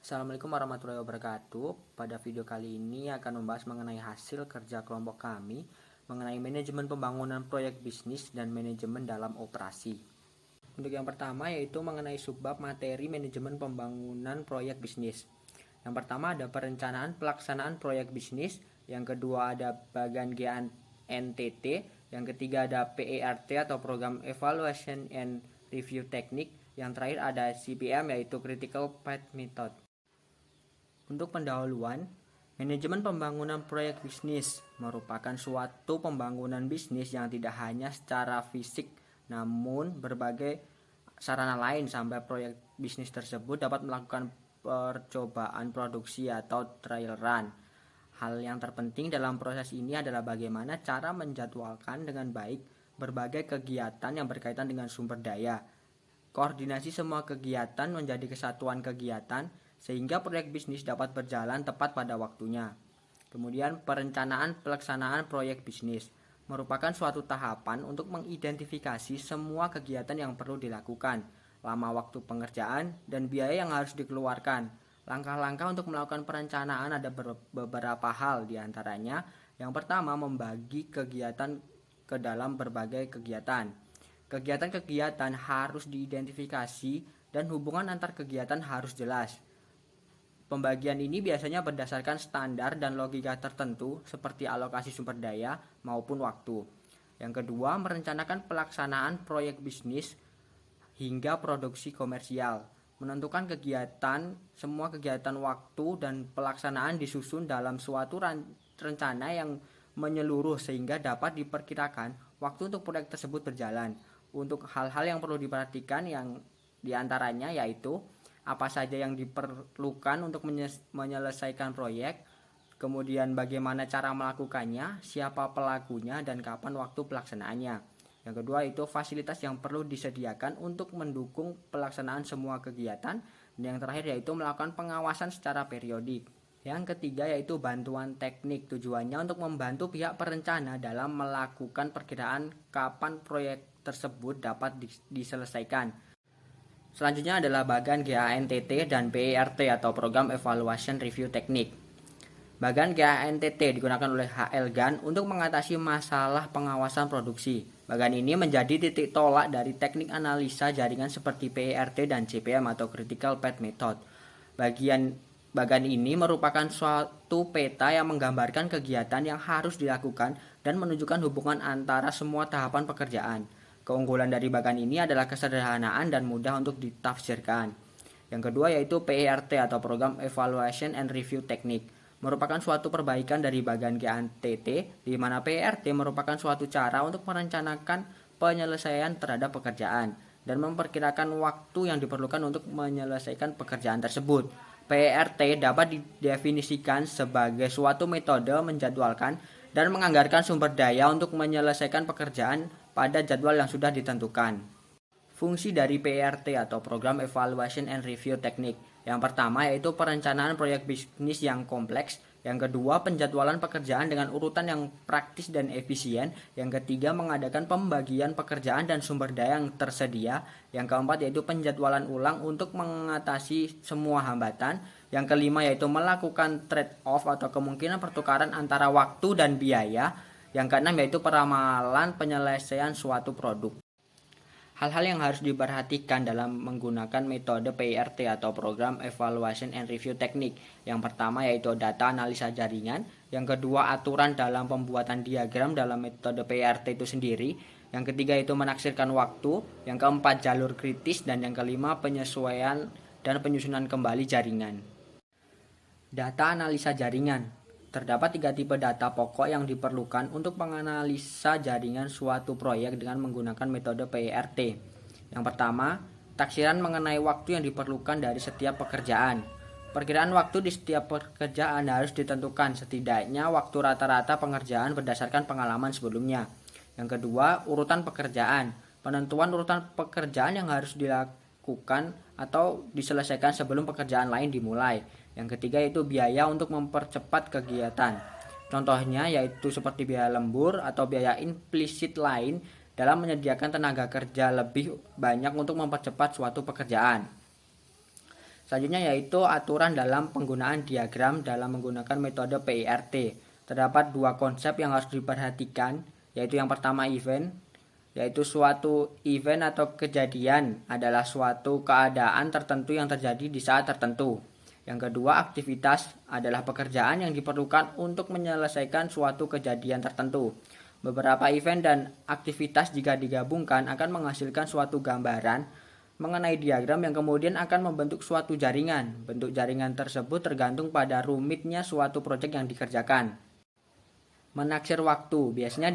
Assalamualaikum warahmatullahi wabarakatuh. Pada video kali ini akan membahas mengenai hasil kerja kelompok kami mengenai manajemen pembangunan proyek bisnis dan manajemen dalam operasi. Untuk yang pertama yaitu mengenai subbab materi manajemen pembangunan proyek bisnis. Yang pertama ada perencanaan pelaksanaan proyek bisnis, yang kedua ada bagian GANTT, yang ketiga ada PERT atau Program Evaluation and Review Technique, yang terakhir ada CPM yaitu Critical Path Method. Untuk pendahuluan, manajemen pembangunan proyek bisnis merupakan suatu pembangunan bisnis yang tidak hanya secara fisik, namun berbagai sarana lain sampai proyek bisnis tersebut dapat melakukan percobaan produksi atau trial run. Hal yang terpenting dalam proses ini adalah bagaimana cara menjadwalkan dengan baik berbagai kegiatan yang berkaitan dengan sumber daya. Koordinasi semua kegiatan menjadi kesatuan kegiatan sehingga proyek bisnis dapat berjalan tepat pada waktunya. Kemudian perencanaan pelaksanaan proyek bisnis merupakan suatu tahapan untuk mengidentifikasi semua kegiatan yang perlu dilakukan, lama waktu pengerjaan, dan biaya yang harus dikeluarkan. Langkah-langkah untuk melakukan perencanaan ada beberapa hal, diantaranya yang pertama membagi kegiatan ke dalam berbagai kegiatan. Kegiatan-kegiatan harus diidentifikasi dan hubungan antar kegiatan harus jelas. Pembagian ini biasanya berdasarkan standar dan logika tertentu seperti alokasi sumber daya maupun waktu. Yang kedua, merencanakan pelaksanaan proyek bisnis hingga produksi komersial. Menentukan semua kegiatan waktu dan pelaksanaan disusun dalam suatu rencana yang menyeluruh sehingga dapat diperkirakan waktu untuk proyek tersebut berjalan. Untuk hal-hal yang perlu diperhatikan yang diantaranya yaitu apa saja yang diperlukan untuk menyelesaikan proyek, kemudian bagaimana cara melakukannya, siapa pelakunya, dan kapan waktu pelaksanaannya. Yang kedua itu fasilitas yang perlu disediakan untuk mendukung pelaksanaan semua kegiatan. Dan yang terakhir yaitu melakukan pengawasan secara periodik. Yang ketiga yaitu bantuan teknik, tujuannya untuk membantu pihak perencana dalam melakukan perkiraan kapan proyek tersebut dapat diselesaikan. Selanjutnya adalah bagian GANTT dan PERT atau Program Evaluation Review Technique. Bagian GANTT digunakan oleh HL-GAN untuk mengatasi masalah pengawasan produksi. Bagian ini menjadi titik tolak dari teknik analisa jaringan seperti PERT dan CPM atau Critical Path Method. Bagian ini merupakan suatu peta yang menggambarkan kegiatan yang harus dilakukan dan menunjukkan hubungan antara semua tahapan pekerjaan. Keunggulan dari bagian ini adalah kesederhanaan dan mudah untuk ditafsirkan. Yang kedua yaitu PERT atau Program Evaluation and Review Technique. Merupakan suatu perbaikan dari bagian GANTT, di mana PERT merupakan suatu cara untuk merencanakan penyelesaian terhadap pekerjaan dan memperkirakan waktu yang diperlukan untuk menyelesaikan pekerjaan tersebut. PERT dapat didefinisikan sebagai suatu metode menjadwalkan dan menganggarkan sumber daya untuk menyelesaikan pekerjaan pada jadwal yang sudah ditentukan. Fungsi dari PERT atau Program Evaluation and Review Technique. Yang pertama yaitu perencanaan proyek bisnis yang kompleks. Yang kedua penjadwalan pekerjaan dengan urutan yang praktis dan efisien. Yang ketiga mengadakan pembagian pekerjaan dan sumber daya yang tersedia. Yang keempat yaitu penjadwalan ulang untuk mengatasi semua hambatan. Yang kelima yaitu melakukan trade-off atau kemungkinan pertukaran antara waktu dan biaya. Yang keenam yaitu peramalan penyelesaian suatu produk. Hal-hal yang harus diperhatikan dalam menggunakan metode PERT atau Program Evaluation and Review Technique. Yang pertama yaitu data analisa jaringan. Yang kedua aturan dalam pembuatan diagram dalam metode PERT itu sendiri. Yang ketiga itu menaksirkan waktu. Yang keempat jalur kritis. Dan yang kelima penyesuaian dan penyusunan kembali jaringan. Data analisa jaringan. Terdapat 3 tipe data pokok yang diperlukan untuk menganalisa jaringan suatu proyek dengan menggunakan metode PERT. Yang pertama, taksiran mengenai waktu yang diperlukan dari setiap pekerjaan. Perkiraan waktu di setiap pekerjaan harus ditentukan setidaknya waktu rata-rata pengerjaan berdasarkan pengalaman sebelumnya. Yang kedua, urutan pekerjaan. Penentuan urutan pekerjaan yang harus dilakukan atau diselesaikan sebelum pekerjaan lain dimulai. Yang ketiga itu biaya untuk mempercepat kegiatan. Contohnya yaitu seperti biaya lembur atau biaya implisit lain dalam menyediakan tenaga kerja lebih banyak untuk mempercepat suatu pekerjaan. Selanjutnya yaitu aturan dalam penggunaan diagram dalam menggunakan metode PIRT. Terdapat dua konsep yang harus diperhatikan, yaitu yang pertama event, yaitu suatu event atau kejadian adalah suatu keadaan tertentu yang terjadi di saat tertentu. Yang kedua, aktivitas adalah pekerjaan yang diperlukan untuk menyelesaikan suatu kejadian tertentu. Beberapa event dan aktivitas jika digabungkan akan menghasilkan suatu gambaran mengenai diagram yang kemudian akan membentuk suatu jaringan. Bentuk jaringan tersebut tergantung pada rumitnya suatu proyek yang dikerjakan. Menaksir waktu biasanya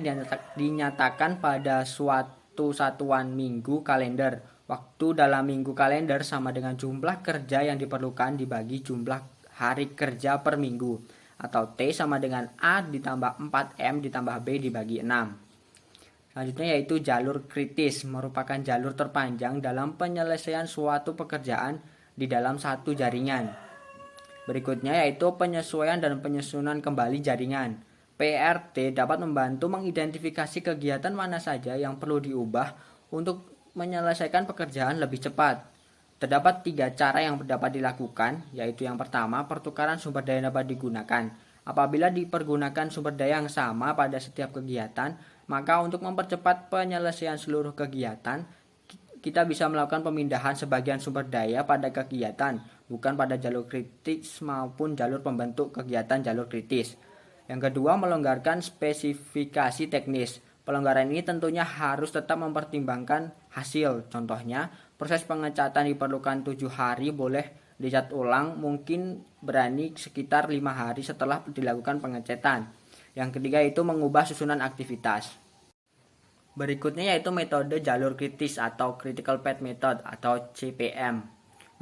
dinyatakan pada suatu satuan minggu kalender. Waktu dalam minggu kalender sama dengan jumlah kerja yang diperlukan dibagi jumlah hari kerja per minggu, atau T sama dengan A ditambah 4M ditambah B dibagi 6. Selanjutnya yaitu jalur kritis, merupakan jalur terpanjang dalam penyelesaian suatu pekerjaan di dalam satu jaringan. Berikutnya yaitu penyesuaian dan penyusunan kembali jaringan. PRT dapat membantu mengidentifikasi kegiatan mana saja yang perlu diubah untuk menyelesaikan pekerjaan lebih cepat. Terdapat 3 cara yang dapat dilakukan, yaitu yang pertama, pertukaran sumber daya dapat digunakan. Apabila dipergunakan sumber daya yang sama pada setiap kegiatan, maka untuk mempercepat penyelesaian seluruh kegiatan, kita bisa melakukan pemindahan sebagian sumber daya pada kegiatan, bukan pada jalur kritis maupun jalur pembentuk kegiatan jalur kritis. Yang kedua, melonggarkan spesifikasi teknis. Pelonggaran ini tentunya harus tetap mempertimbangkan hasil. Contohnya, proses pengecatan diperlukan 7 hari, boleh dicat ulang mungkin berani sekitar 5 hari setelah dilakukan pengecatan. Yang ketiga itu mengubah susunan aktivitas. Berikutnya yaitu metode jalur kritis atau Critical Path Method atau CPM.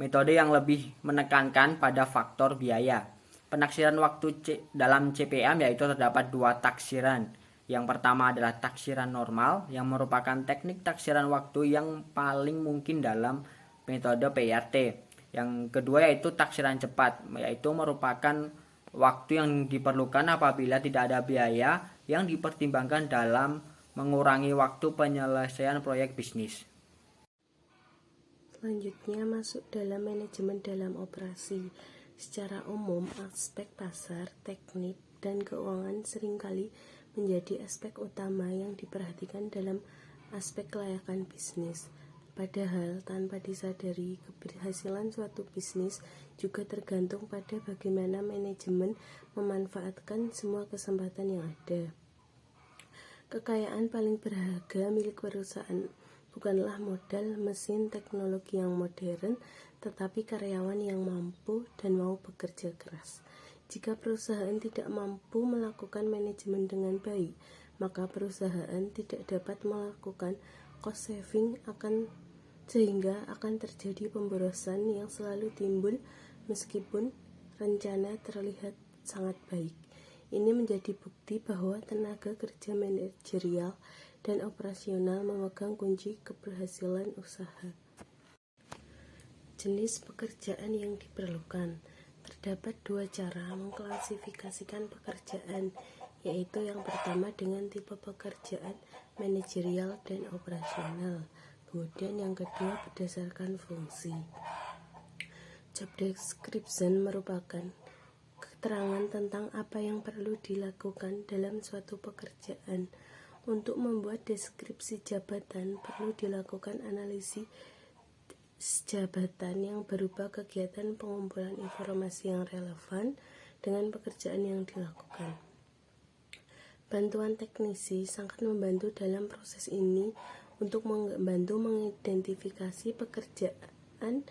Metode yang lebih menekankan pada faktor biaya. Penaksiran waktu dalam CPM yaitu terdapat 2 taksiran. Yang pertama adalah taksiran normal yang merupakan teknik taksiran waktu yang paling mungkin dalam metode PIRT. Yang kedua yaitu taksiran cepat, yaitu merupakan waktu yang diperlukan apabila tidak ada biaya yang dipertimbangkan dalam mengurangi waktu penyelesaian proyek bisnis. Selanjutnya masuk dalam manajemen dalam operasi. Secara umum, aspek pasar, teknik, dan keuangan seringkali menjadi aspek utama yang diperhatikan dalam aspek kelayakan bisnis. Padahal, tanpa disadari, keberhasilan suatu bisnis juga tergantung pada bagaimana manajemen memanfaatkan semua kesempatan yang ada. Kekayaan paling berharga milik perusahaan bukanlah modal, mesin, teknologi yang modern, tetapi karyawan yang mampu dan mau bekerja keras. Jika perusahaan tidak mampu melakukan manajemen dengan baik, maka perusahaan tidak dapat melakukan cost saving sehingga akan terjadi pemborosan yang selalu timbul meskipun rencana terlihat sangat baik. Ini menjadi bukti bahwa tenaga kerja manajerial dan operasional memegang kunci keberhasilan usaha. Jenis pekerjaan yang diperlukan. Terdapat 2 cara mengklasifikasikan pekerjaan, yaitu yang pertama dengan tipe pekerjaan manajerial dan operasional, kemudian yang kedua berdasarkan fungsi. Job description merupakan keterangan tentang apa yang perlu dilakukan dalam suatu pekerjaan. Untuk membuat deskripsi jabatan perlu dilakukan analisis jabatan yang berupa kegiatan pengumpulan informasi yang relevan dengan pekerjaan yang dilakukan. Bantuan teknisi sangat membantu dalam proses ini untuk membantu mengidentifikasi pekerjaan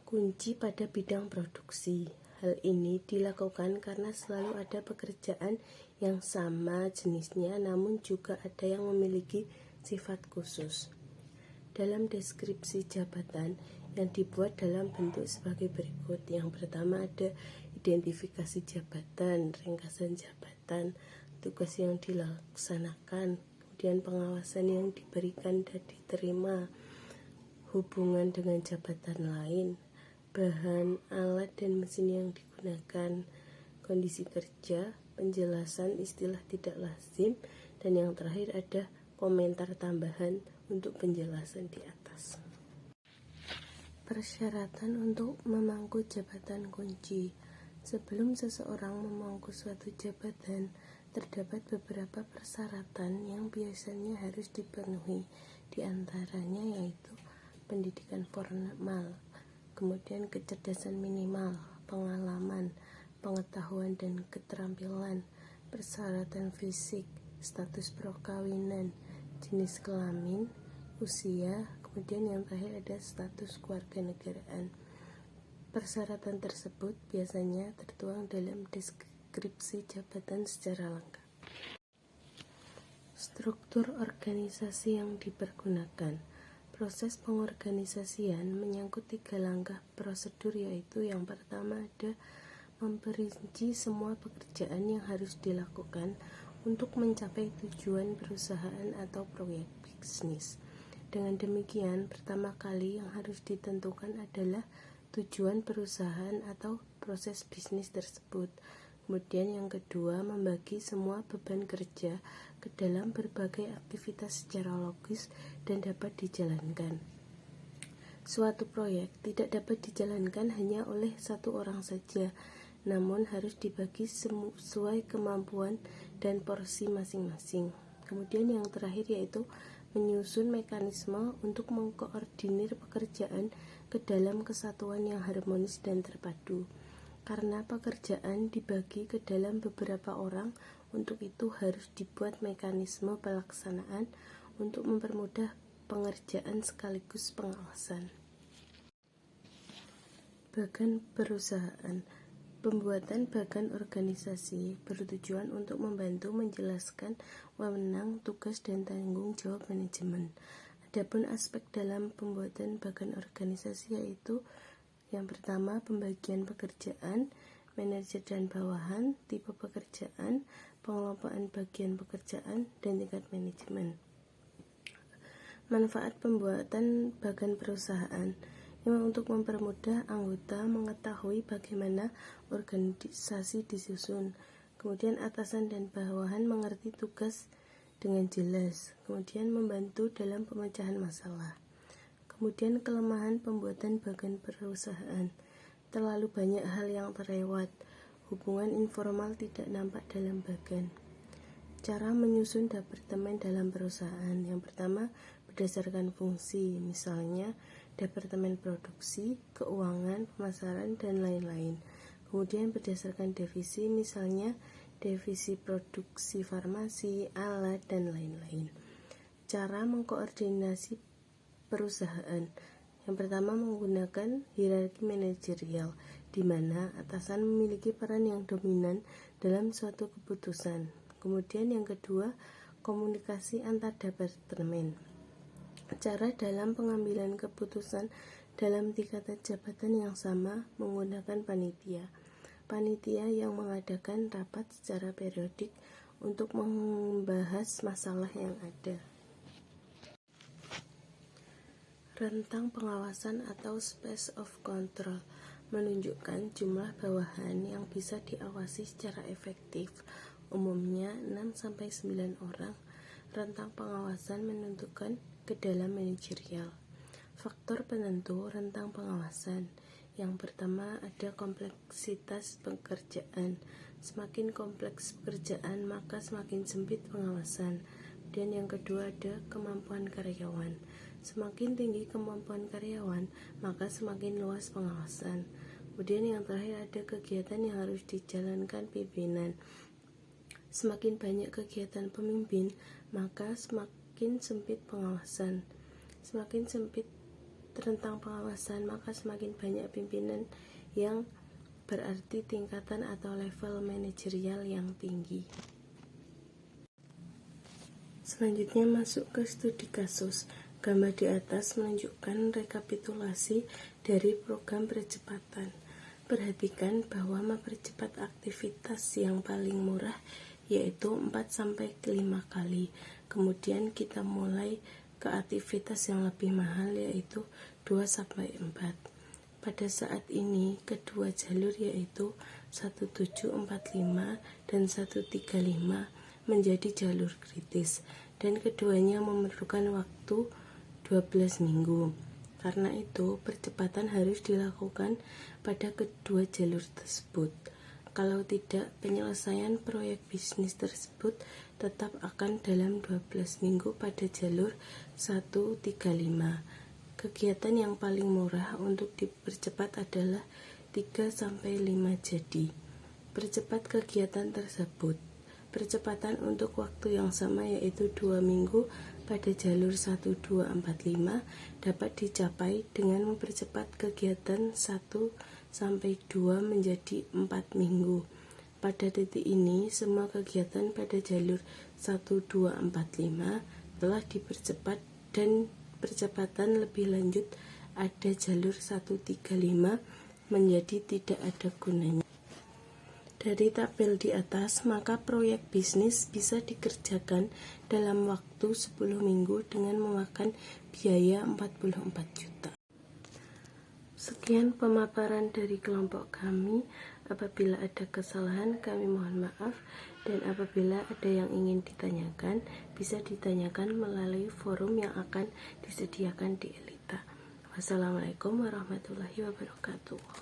kunci pada bidang produksi. Hal ini dilakukan karena selalu ada pekerjaan yang sama jenisnya namun juga ada yang memiliki sifat khusus. Dalam deskripsi jabatan yang dibuat dalam bentuk sebagai berikut. Yang pertama ada identifikasi jabatan, ringkasan jabatan, tugas yang dilaksanakan, kemudian pengawasan yang diberikan dan diterima, hubungan dengan jabatan lain, bahan, alat, dan mesin yang digunakan, kondisi kerja, penjelasan istilah tidak lazim, dan yang terakhir ada komentar tambahan untuk penjelasan di atas. Persyaratan untuk memangku jabatan kunci. Sebelum seseorang memangku suatu jabatan, terdapat beberapa persyaratan yang biasanya harus dipenuhi. Di antaranya yaitu pendidikan formal, kemudian kecerdasan minimal, pengalaman, pengetahuan dan keterampilan, persyaratan fisik, status perkawinan, jenis kelamin, usia, kemudian yang terakhir ada status kewarganegaraan. Persyaratan tersebut biasanya tertuang dalam deskripsi jabatan secara lengkap. Struktur organisasi yang dipergunakan. Proses pengorganisasian menyangkut 3 langkah prosedur, yaitu yang pertama ada memperinci semua pekerjaan yang harus dilakukan untuk mencapai tujuan perusahaan atau proyek bisnis. Dengan demikian, pertama kali yang harus ditentukan adalah tujuan perusahaan atau proses bisnis tersebut. Kemudian yang kedua, membagi semua beban kerja ke dalam berbagai aktivitas secara logis dan dapat dijalankan. Suatu proyek tidak dapat dijalankan hanya oleh satu orang saja, namun harus dibagi sesuai kemampuan dan porsi masing-masing. Kemudian yang terakhir yaitu menyusun mekanisme untuk mengkoordinir pekerjaan ke dalam kesatuan yang harmonis dan terpadu. Karena pekerjaan dibagi ke dalam beberapa orang, untuk itu harus dibuat mekanisme pelaksanaan untuk mempermudah pengerjaan sekaligus pengawasan. Bagan perusahaan. Pembuatan bagan organisasi bertujuan untuk membantu menjelaskan wewenang, tugas, dan tanggung jawab manajemen. Adapun aspek dalam pembuatan bagan organisasi yaitu yang pertama, pembagian pekerjaan, manajer dan bawahan, tipe pekerjaan, pengelompokan bagian pekerjaan, dan tingkat manajemen. Manfaat pembuatan bagan perusahaan memang untuk mempermudah anggota mengetahui bagaimana organisasi disusun. Kemudian atasan dan bawahan mengerti tugas dengan jelas. Kemudian membantu dalam pemecahan masalah. Kemudian kelemahan pembuatan bagan perusahaan. Terlalu banyak hal yang terlewat. Hubungan informal tidak nampak dalam bagan. Cara menyusun departemen dalam perusahaan. Yang pertama, berdasarkan fungsi, misalnya departemen produksi, keuangan, pemasaran, dan lain-lain. Kemudian berdasarkan divisi, misalnya divisi produksi farmasi, alat, dan lain-lain. Cara mengkoordinasi perusahaan. Yang pertama, menggunakan hierarki manajerial, di mana atasan memiliki peran yang dominan dalam suatu keputusan. Kemudian yang kedua, komunikasi antar departemen. Cara dalam pengambilan keputusan dalam tingkatan jabatan yang sama menggunakan panitia. Panitia yang mengadakan rapat secara periodik untuk membahas masalah yang ada. Rentang pengawasan atau space of control menunjukkan jumlah bawahan yang bisa diawasi secara efektif, umumnya 6-9 orang. Rentang pengawasan menentukan ke dalam manajerial. Faktor penentu rentang pengawasan. Yang pertama ada kompleksitas pekerjaan. Semakin kompleks pekerjaan maka semakin sempit pengawasan. Dan yang kedua ada kemampuan karyawan. Semakin tinggi kemampuan karyawan maka semakin luas pengawasan. Kemudian yang terakhir ada kegiatan yang harus dijalankan pimpinan. Semakin banyak kegiatan pemimpin maka semakin sempit pengawasan. Semakin sempit rentang pengawasan maka semakin banyak pimpinan, yang berarti tingkatan atau level manajerial yang tinggi. Selanjutnya masuk ke studi kasus. Gambar di atas menunjukkan rekapitulasi dari program percepatan. Perhatikan bahwa mempercepat aktivitas yang paling murah yaitu 4-5 kali. Kemudian kita mulai ke aktivitas yang lebih mahal yaitu 2-4. Pada saat ini kedua jalur yaitu 1745 dan 135 menjadi jalur kritis dan keduanya memerlukan waktu 12 minggu Karena itu, percepatan harus dilakukan pada kedua jalur tersebut. Kalau tidak, penyelesaian proyek bisnis tersebut tetap akan dalam 12 minggu pada jalur 135. Kegiatan yang paling murah untuk dipercepat adalah 3-5 jadi. Percepat kegiatan tersebut. Percepatan untuk waktu yang sama yaitu 2 minggu pada jalur 1245 dapat dicapai dengan mempercepat kegiatan 1-2 menjadi 4 minggu. Pada titik ini, semua kegiatan pada jalur 1245 telah dipercepat dan percepatan lebih lanjut ada jalur 135 menjadi tidak ada gunanya. Dari tabel di atas, maka proyek bisnis bisa dikerjakan dalam waktu 10 minggu dengan memakan biaya 44 juta. Sekian pemaparan dari kelompok kami. Apabila ada kesalahan, kami mohon maaf. Dan apabila ada yang ingin ditanyakan, bisa ditanyakan melalui forum yang akan disediakan di Elita. Wassalamualaikum warahmatullahi wabarakatuh.